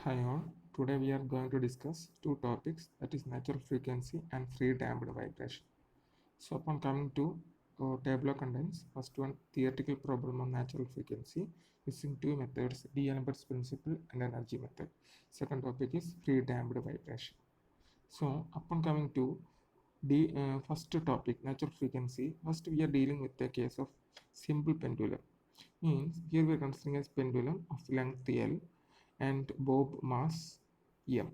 Hi all, today we are going to discuss two topics, that is natural frequency and free damped vibration. So upon coming to table of contents, first one theoretical problem on natural frequency using two methods, D'Alembert's principle and energy method. Second topic is free damped vibration. So upon coming to the first topic, natural frequency, first we are dealing with the case of simple pendulum. Means here we are considering a pendulum of length L and bob mass m.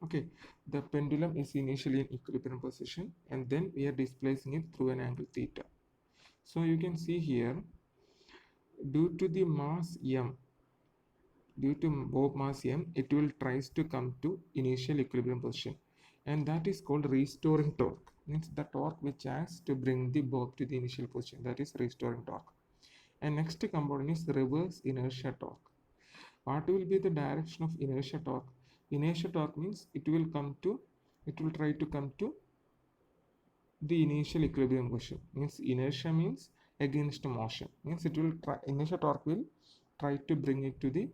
Okay, the pendulum is initially in equilibrium position and then we are displacing it through an angle theta. So you can see here, due to the mass m, due to bob mass m, it will tries to come to initial equilibrium position, and that is called restoring torque. Means the torque which acts to bring the bob to the initial position, that is restoring torque. And next component is reverse inertia torque. What will be the direction of inertia torque? Inertia torque means it will try to come to the initial equilibrium position. Means inertia means against motion. Means it will try, inertia torque will try to bring it to the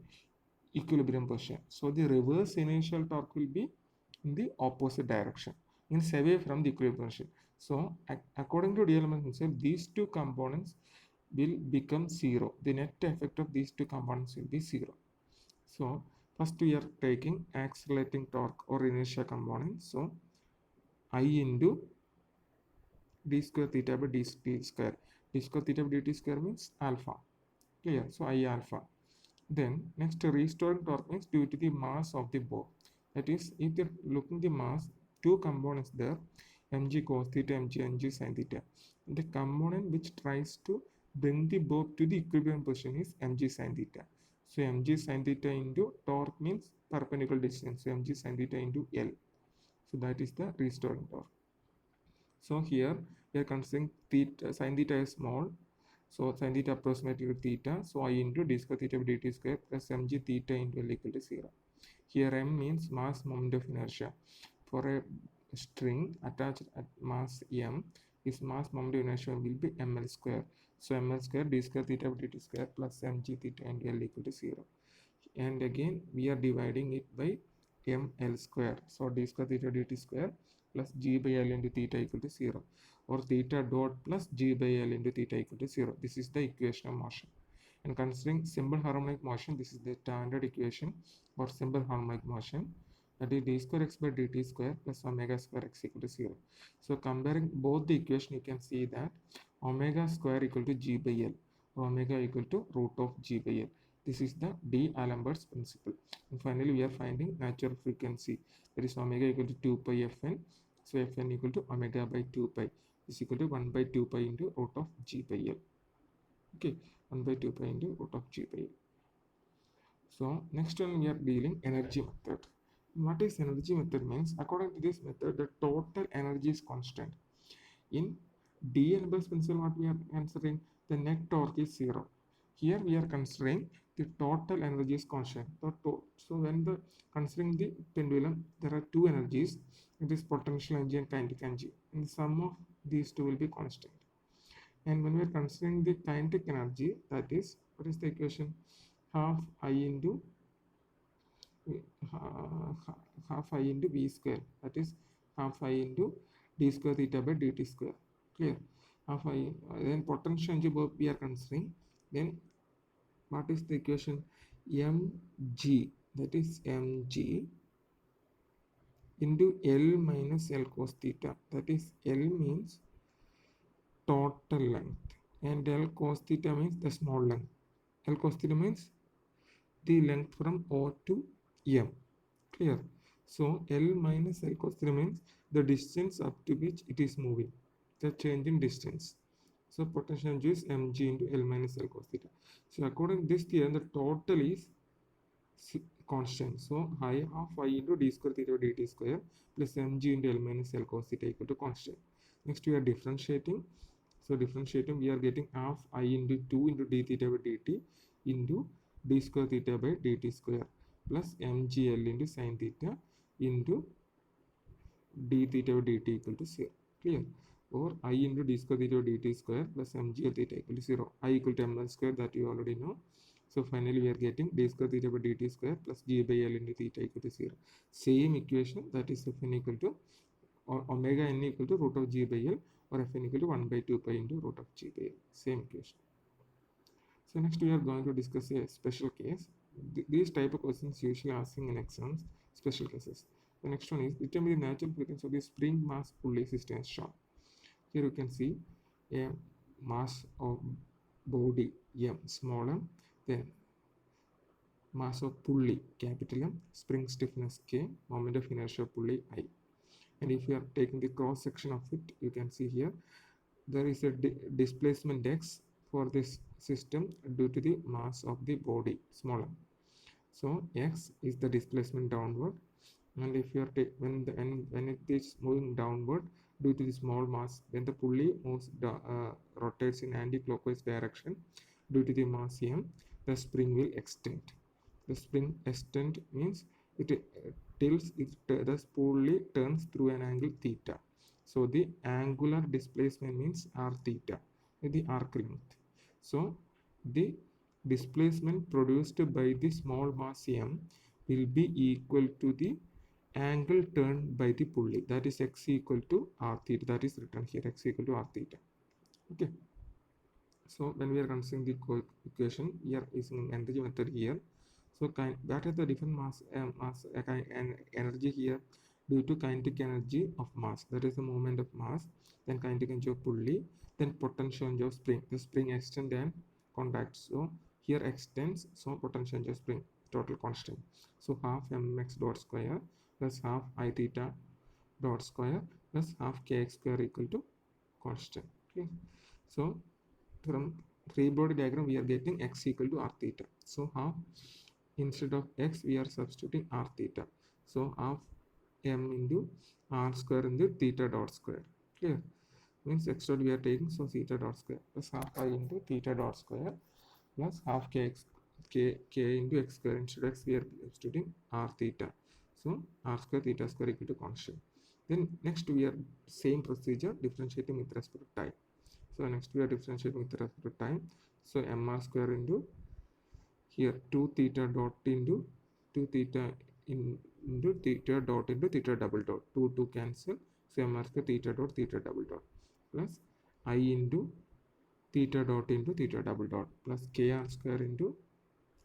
equilibrium position. So the reverse inertial torque will be in the opposite direction, means away from the equilibrium position. So according to D'Alembert's principle, these two components will become zero. The net effect of these two components will be zero. So first we are taking accelerating torque or inertia component. So I into d square theta by dt square. D square theta by dt square means alpha. Clear? So I alpha. Then next restoring torque means due to the mass of the bob. That is, if you're looking the mass, two components there, mg cos theta, mg sin theta. The component which tries to bring the bob to the equilibrium position is mg sin theta. So mg sin theta into torque means perpendicular distance. So mg sin theta into L. So that is the restoring torque. So here we are considering theta, sin theta is small. So sin theta approximately to theta. So I into d square theta by dt square plus mg theta into L equal to 0. Here m means mass moment of inertia. For a string attached at mass m, its mass moment of inertia will be ml square. So ml square d square theta by dt square plus mg theta into L equal to 0. And again we are dividing it by ml square. So d square theta dt square plus g by L into theta equal to 0, or theta dot plus g by L into theta equal to 0. This is the equation of motion. And considering simple harmonic motion, this is the standard equation for simple harmonic motion, that is d square x by dt square plus omega square x equal to 0. So comparing both the equation, you can see that omega square equal to g by L, omega equal to root of g by L. This is the D'Alembert's principle. And finally, we are finding natural frequency, that is omega equal to 2 pi fn. So fn equal to omega by 2 pi is equal to 1 by 2 pi into root of g by L. Okay, 1 by 2 pi into root of g by L. So next one we are dealing energy method. What is energy method means? According to this method, the total energy is constant. In D'Alembert's principle, what we are considering, the net torque is 0. Here we are considering the total energy is constant. So when the considering the pendulum, there are two energies. It is potential energy and kinetic energy. And the sum of these two will be constant. And when we are considering the kinetic energy, that is, what is the equation? Half I into half I into v square. That is half I into d square theta by dt square. Clear? Half I. Then potential energy we are considering. Then what is the equation? Mg. That is mg into L minus L cos theta. That is L means total length and L cos theta means the small length. L cos theta means the length from O to M. Clear? So L minus L cos theta means the distance up to which it is moving, the change in distance. So potential energy is mg into L minus L cos theta. So according to this theorem, the total is constant. So I half I into d square theta by dt square plus mg into L minus L cos theta equal to constant. Next we are differentiating. So differentiating, we are getting half I into 2 into d theta by dt into d square theta by dt square plus mgl into sin theta into d theta by dt equal to 0. Clear? Or I into d square theta by dt square plus mgl theta equal to 0. I equal to ml square, that you already know. So finally we are getting d square theta by dt square plus g by L into theta equal to 0. Same equation, that is Fn equal to or omega n equal to root of g by L, or Fn equal to 1 by 2 pi into root of g by L. Same equation. So next we are going to discuss a special case. These type of questions usually asking in exams, special cases. The next one is determine the natural frequency of the spring mass pulley system as shown. Here you can see a mass of body M, small m, then mass of pulley capital M, spring stiffness K, moment of inertia of pulley I. And if you are taking the cross section of it, you can see here there is a displacement x for this system due to the mass of the body small m. So x is the displacement downward, and if you are when it is moving downward due to the small mass, then the pulley rotates in anti-clockwise direction due to the mass m, the spring will extend. The spring extend means it tilts, the pulley turns through an angle theta. So the angular displacement means r theta, the arc length. So the displacement produced by the small mass m will be equal to the angle turned by the pulley, that is x equal to r theta, that is written here, x equal to r theta. Okay, so when we are considering the equation, we are using energy method here. So that is the different mass and energy here due to kinetic energy of mass, that is the moment of mass, then kinetic energy of pulley, then potential energy of spring. The spring extends and contracts. So here extends, so potential energy of spring total constant. So half mx dot square plus half I theta dot square plus half kx square equal to constant. Okay, so from free body diagram we are getting x equal to r theta. So half, instead of x we are substituting r theta. So half m into r square into theta dot square. Clear? Means x dot we are taking, so theta dot square plus half I into theta dot square plus half k into x square. Instead of x we are substituting r theta. So r square theta square equal to constant. Then next we are same procedure differentiating with respect to time. So next we are differentiating with respect to time. So mr square into here 2 theta dot into 2 theta into theta dot into theta double dot, 2 cancel, so mr square theta double dot plus I into theta dot into theta double dot plus kr square into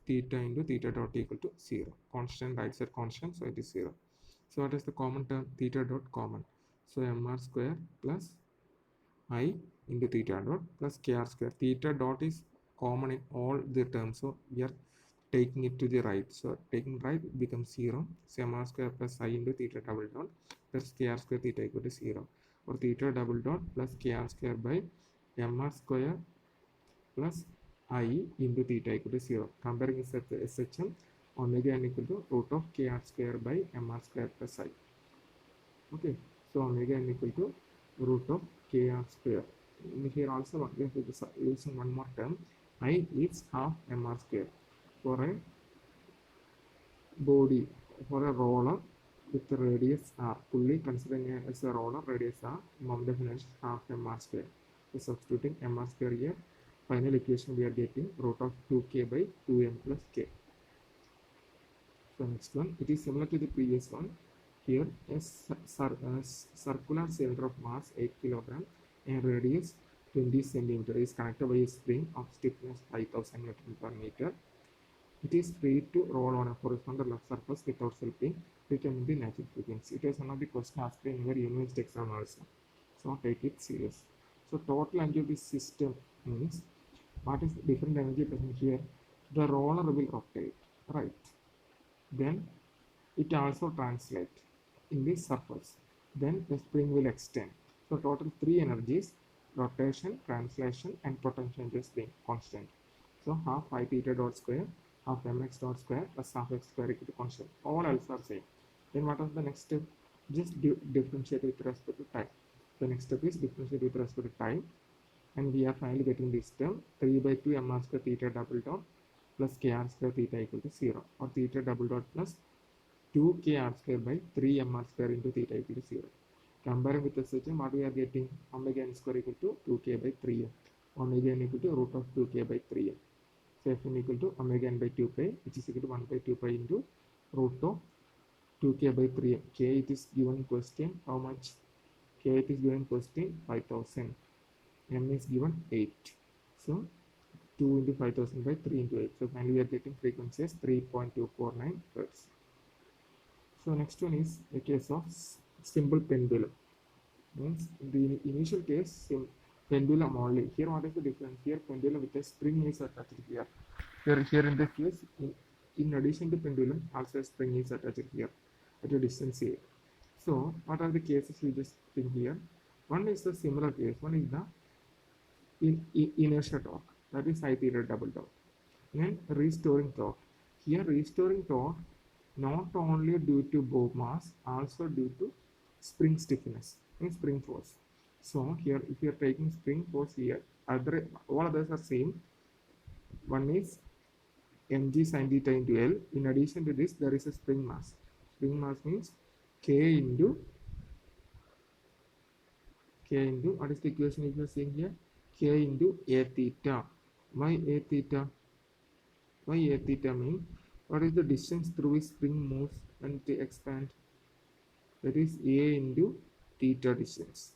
theta dot equal to 0. Constant, right side constant, so it is 0. So what is the common term? Theta dot common. So mr square plus I into theta dot plus kr square. Theta dot is common in all the terms, so we are taking it to the right. So taking right becomes 0. So mr square plus I into theta double dot plus kr square theta equal to 0. Or theta double dot plus kr square by mr square plus I into theta equal to 0. Comparing with SHM, omega n equal to root of kr square by mr square plus I. Okay, so omega n equal to root of kr square. Here also we are using one more term. I is half mr square for a body, for a roller with the radius r. Pulley considering as a roller, radius r, moment of inertia half mr square. So substituting mr square here, final equation we are getting root of 2k by 2m plus k. So next one, it is similar to the previous one. Here a circular cylinder of mass 8 kg and radius 20 cm is connected by a spring of stiffness 5000 Newton per meter. It is free to roll on a horizontal surface without slipping. Determine the natural frequency. It is one of the questions asked in your university exam also. So take it serious. So total energy of this system means what is different energy present here? The roller will rotate, right? Then it also translates in the surface. Then the spring will extend. So total 3 energies: rotation, translation, and potential just being constant. So half I theta dot square, half mx dot square plus half x square equal to constant. All else are same. Then what is the next step? Just differentiate with respect to time. The next step is differentiate with respect to time, and we are finally getting this term 3 by 2 mr square theta double dot plus kr square theta equal to 0, or theta double dot plus 2 kr square by 3 mr square into theta equal to 0. Comparing with the system, what we are getting? Omega n square equal to 2k by 3m. Omega n equal to root of 2k by 3m. So Fn equal to omega n by 2 pi, which is equal to 1 by 2 pi into root of 2k by 3m. K it is given question, how much? K it is given question 5000. M is given 8. So 2 into 5000 by 3 into 8. So finally we are getting frequency as 3.249 Hz. So next one is a case of simple pendulum. Means the initial case pendulum only. Here what is the difference? Here pendulum with a spring is attached here. Here in this case, in addition to pendulum, also a spring is attached here at a distance a. So what are the cases we just think here? One is the similar case. One is the inertia torque, that is I theta double dot. Then restoring torque. Here restoring torque not only due to bow mass, also due to spring stiffness and spring force. So here if you are taking spring force here, all others are same. One is mg sin theta into L. In addition to this, there is a spring mass. Spring mass means K into what is the equation if you are seeing here? K into A theta. Why A theta? Why A theta means what is the distance through which spring moves and they expand? That is A into theta distance.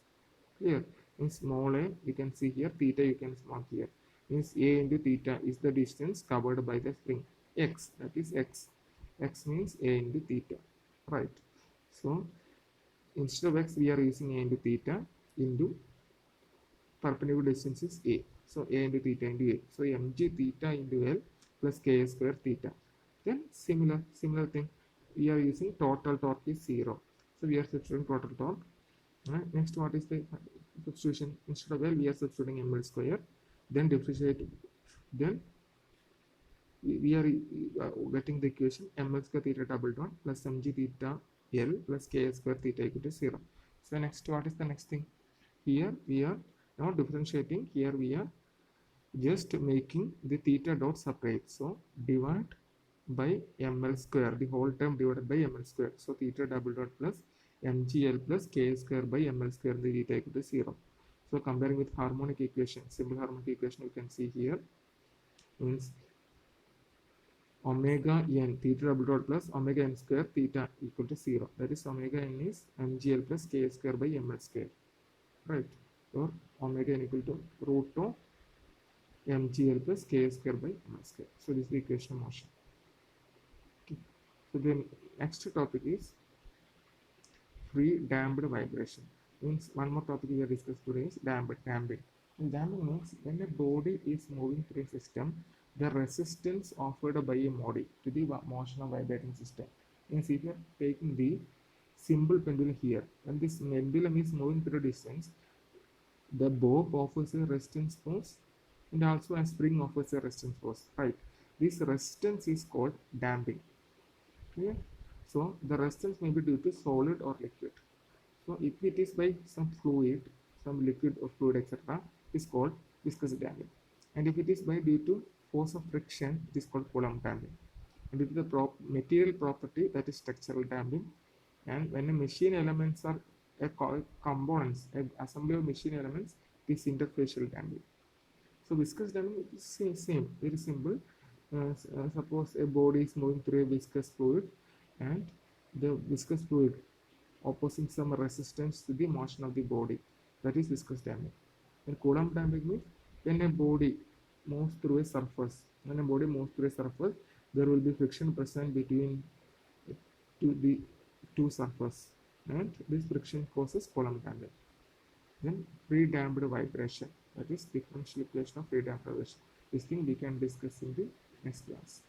Clear? In small a, you can see here, theta you can mark here. Means A into theta is the distance covered by the spring. X, that is X. X means A into theta. Right. So instead of X, we are using A into theta into perpendicular distance is A. So A into theta into A. So mg theta into L plus K square theta. Then similar thing. We are using total torque is 0. So we are substituting total torque. Next, what is the substitution? Instead of L, we are substituting ml square. Then differentiate. Then we are getting the equation ml square theta double dot plus mg theta L plus K square theta equal to 0. So next, what is the next thing? Here we are not differentiating. Here we are just making the theta dot separate. So divide by ml square, the whole term divided by ml square. So theta double dot plus mgl plus k square by ml square, the theta equal to 0. So comparing with harmonic equation, simple harmonic equation, you can see here means omega n theta double dot plus omega n square theta equal to 0. That is omega n is mgl plus k square by ml square, right? Or omega n equal to root of mgl plus k square by ml square. So this is the equation of motion. Okay. So then next topic is free damped vibration. Means one more topic we have discussed today is damping. Damping means when a body is moving through a system, the resistance offered by a body to the motion of vibrating system. Means if you are taking the simple pendulum here, when this pendulum is moving through a distance, the bob offers a resistance force and also a spring offers a resistance force, right? This resistance is called damping. Clear? So the resistance may be due to solid or liquid. So if it is by some fluid, some liquid or fluid, etc., it is called viscous damping. And if it is by due to force of friction, it is called Coulomb damping. And if the material property, that is structural damping. And when the machine elements are components, assembly of machine elements, it is interfacial damping. So viscous damping is same, very simple. Suppose a body is moving through a viscous fluid and the viscous fluid opposing some resistance to the motion of the body, that is viscous damping. And Coulomb damping means when a body moves through a surface, there will be friction present between the two surfaces, and this friction causes Coulomb damping. Then free damped vibration, that is differential equation of free damped vibration. This thing we can discuss in the next class.